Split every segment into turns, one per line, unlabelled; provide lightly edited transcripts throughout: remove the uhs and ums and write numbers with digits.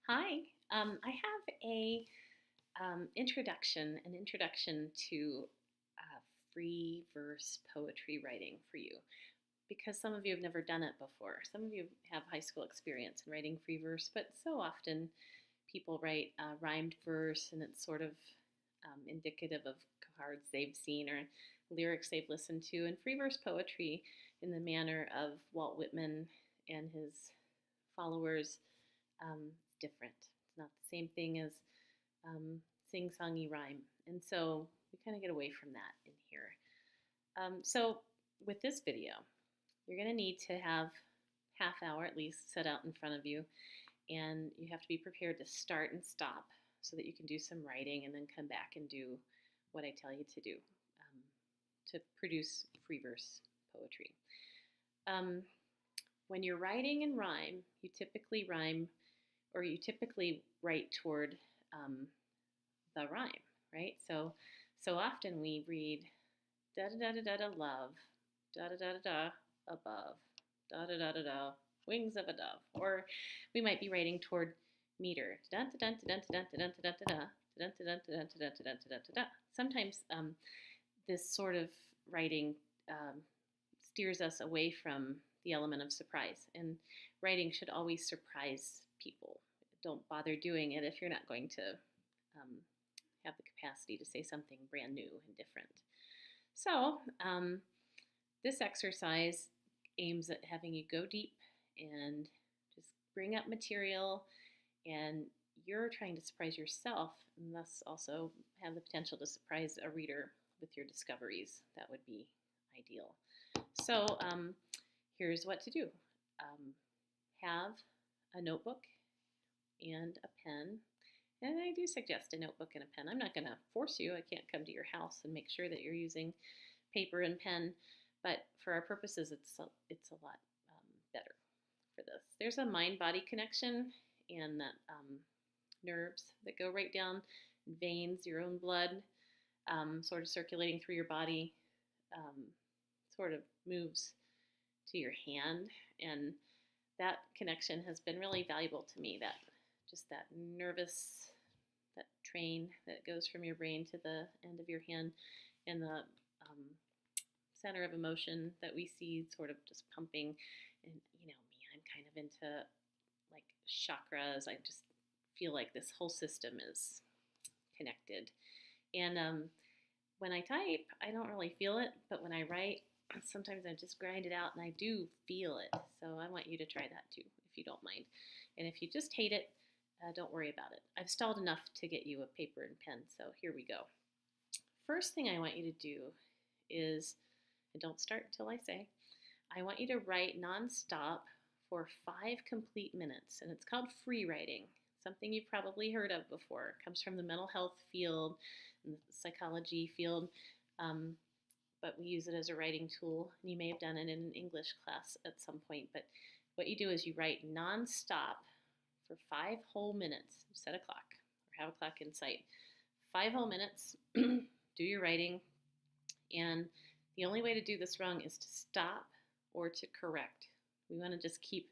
Hi, I have an introduction to free verse poetry writing for you, because some of you have never done it before. Some of you have high school experience in writing free verse, but so often people write rhymed verse, and it's sort of indicative of cards they've seen or lyrics they've listened to. And free verse poetry, in the manner of Walt Whitman and his followers, different. It's not the same thing as sing-songy rhyme. And so we kind of get away from that in here. So with this video, you're going to need to have half hour at least set out in front of you, and you have to be prepared to start and stop so that you can do some writing and then come back and do what I tell you to do to produce free verse poetry. When you're writing in rhyme, you typically rhyme, or you typically write toward the rhyme, right? So often we read da da da da da love, da da da da da above, da da da da da wings of a dove, or we might be writing toward meter. Sometimes this sort of writing steers us away from the element of surprise, and writing should always surprise people. Don't bother doing it if you're not going to have the capacity to say something brand new and different. So this exercise aims at having you go deep and just bring up material, and you're trying to surprise yourself and thus also have the potential to surprise a reader with your discoveries. That would be ideal. So here's what to do. Have a notebook and a pen. And I do suggest a notebook and a pen. I'm not going to force you. I can't come to your house and make sure that you're using paper and pen. But for our purposes, it's a lot better for this. There's a mind-body connection, and that nerves that go right down veins, your own blood, sort of circulating through your body, sort of moves to your hand. And that connection has been really valuable to me, that just that nervous, that train that goes from your brain to the end of your hand, and the center of emotion that we see sort of just pumping. And you know me, I'm kind of into like chakras. I just feel like this whole system is connected. And when I type, I don't really feel it, but when I write, sometimes I just grind it out and I do feel it. So I want you to try that too, if you don't mind. And if you just hate it, don't worry about it. I've stalled enough to get you a paper and pen, so here we go. First thing I want you to do is, and don't start until I say, I want you to write nonstop for 5 complete minutes, and it's called free writing, something you've probably heard of before. It comes from the mental health field and the psychology field, but we use it as a writing tool. You may have done it in an English class at some point, but what you do is you write nonstop for 5 whole minutes. Set a clock or have a clock in sight. 5 whole minutes, do your writing, and the only way to do this wrong is to stop or to correct. We want to just keep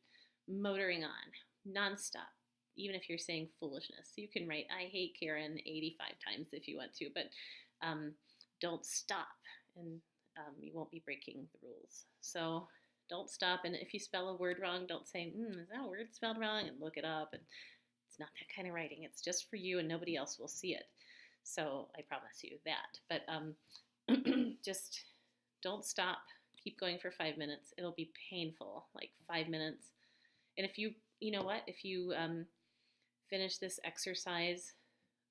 motoring on nonstop, even if you're saying foolishness. So you can write "I hate Karen" 85 times if you want to, but don't stop, and you won't be breaking the rules. So don't stop, and if you spell a word wrong, don't say, is that word spelled wrong, and look it up. And it's not that kind of writing. It's just for you, and nobody else will see it. So I promise you that. But just don't stop. Keep going for 5 minutes. It'll be painful, like 5 minutes. And if you know what, if you finish this exercise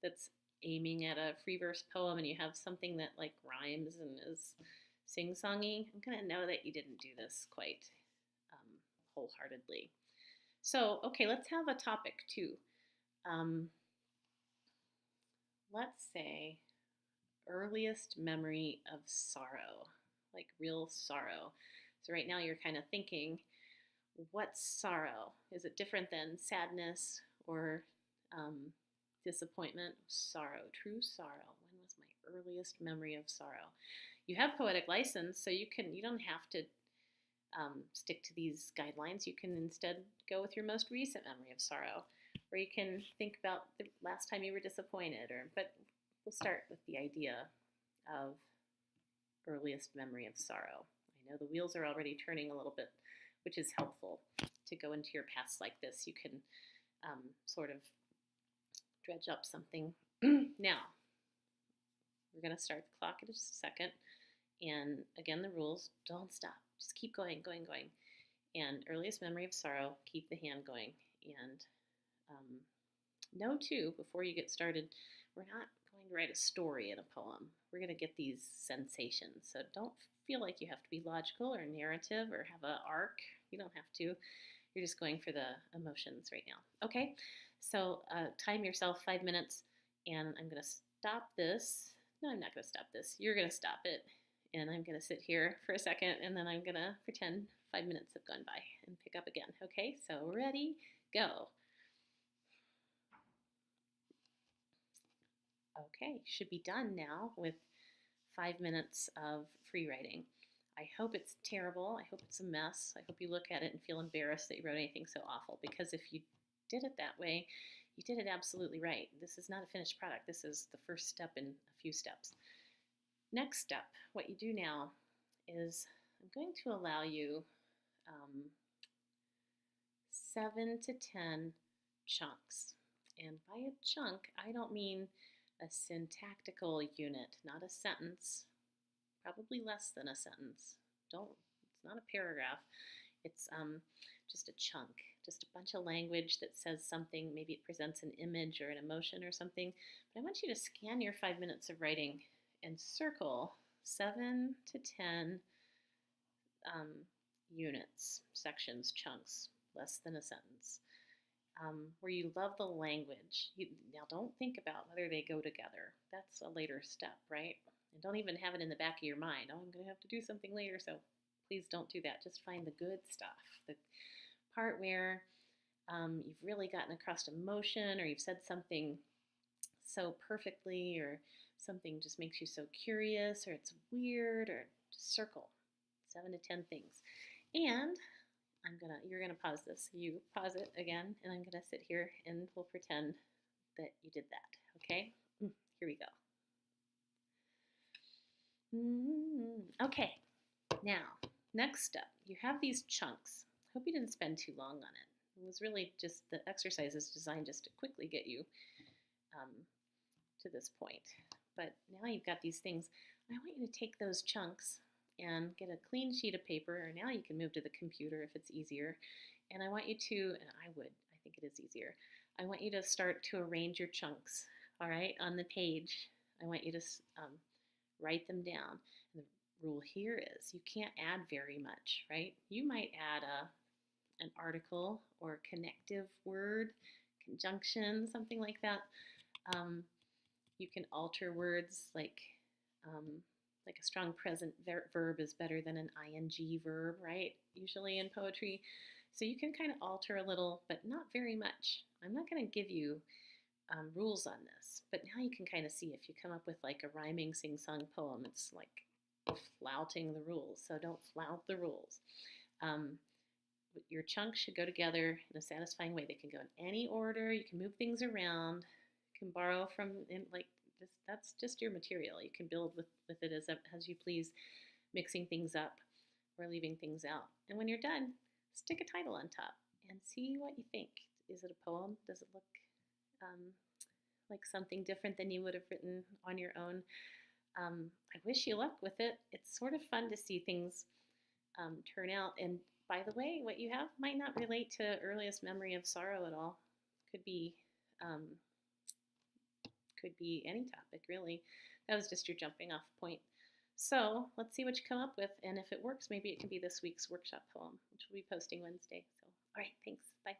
that's aiming at a free verse poem and you have something that like rhymes and is sing-songy, I'm going to know that you didn't do this quite wholeheartedly. So, okay, let's have a topic too. Let's say earliest memory of sorrow, like real sorrow. So right now you're kind of thinking, what's sorrow? Is it different than sadness or disappointment? Sorrow, true sorrow. When was my earliest memory of sorrow? You have poetic license, so you don't have to stick to these guidelines. You can instead go with your most recent memory of sorrow. or you can think about the last time you were disappointed, but we'll start with the idea of earliest memory of sorrow. I know the wheels are already turning a little bit, which is helpful to go into your past like this. You can sort of dredge up something. Now, we're going to start the clock in just a second. And again, the rules, don't stop. Just keep going, going, going. And earliest memory of sorrow, keep the hand going. And know, too, before you get started, we're not going to write a story in a poem. We're going to get these sensations. So don't feel like you have to be logical or narrative or have an arc. You don't have to. You're just going for the emotions right now. Okay, so time yourself 5 minutes, and I'm going to stop this. No, I'm not going to stop this. You're going to stop it, and I'm going to sit here for a second, and then I'm going to pretend 5 minutes have gone by and pick up again. Okay, so ready, go. Okay, should be done now with 5 minutes of free writing. I hope it's terrible. I hope it's a mess. I hope you look at it and feel embarrassed that you wrote anything so awful, because if you did it that way, you did it absolutely right. This is not a finished product. This is the first step in a few steps. Next step, what you do now is I'm going to allow you 7 to 10 chunks. And by a chunk, I don't mean a syntactical unit, not a sentence, probably less than a sentence. It's not a paragraph. It's just a chunk, just a bunch of language that says something. Maybe it presents an image or an emotion or something. But I want you to scan your 5 minutes of writing and circle 7 to 10 units, sections, chunks, less than a sentence. Where you love the language. Now, don't think about whether they go together. That's a later step, right? And don't even have it in the back of your mind. Oh, I'm going to have to do something later, so please don't do that. Just find the good stuff, the part where you've really gotten across emotion, or you've said something so perfectly, or something just makes you so curious, or it's weird, or just circle 7 to 10 things. And you're gonna pause this. You pause it again, and I'm gonna sit here and we'll pretend that you did that, okay? Here we go. Okay, now, next step. You have these chunks. Hope you didn't spend too long on it. It was really just, the exercise is designed just to quickly get you to this point. But now you've got these things. I want you to take those chunks and get a clean sheet of paper, or now you can move to the computer if it's easier. And I want you to, and I think it is easier, I want you to start to arrange your chunks, all right, on the page. I want you to write them down. And the rule here is you can't add very much, right? You might add an article or a connective word, conjunction, something like that. You can alter words like a strong present verb is better than an ing verb, right? Usually in poetry. So you can kind of alter a little, but not very much. I'm not going to give you rules on this, but now you can kind of see if you come up with like a rhyming sing-song poem, it's like flouting the rules. So don't flout the rules. Your chunks should go together in a satisfying way. They can go in any order. You can move things around. You can borrow from that's just your material. You can build with it as you please, mixing things up or leaving things out. And when you're done, stick a title on top and see what you think. Is it a poem? Does it look like something different than you would have written on your own? I wish you luck with it. It's sort of fun to see things turn out. And by the way, what you have might not relate to earliest memory of sorrow at all. Could be any topic, really. That was just your jumping off point. So let's see what you come up with, and if it works, maybe it can be this week's workshop poem, which we'll be posting Wednesday. So, all right, thanks. Bye.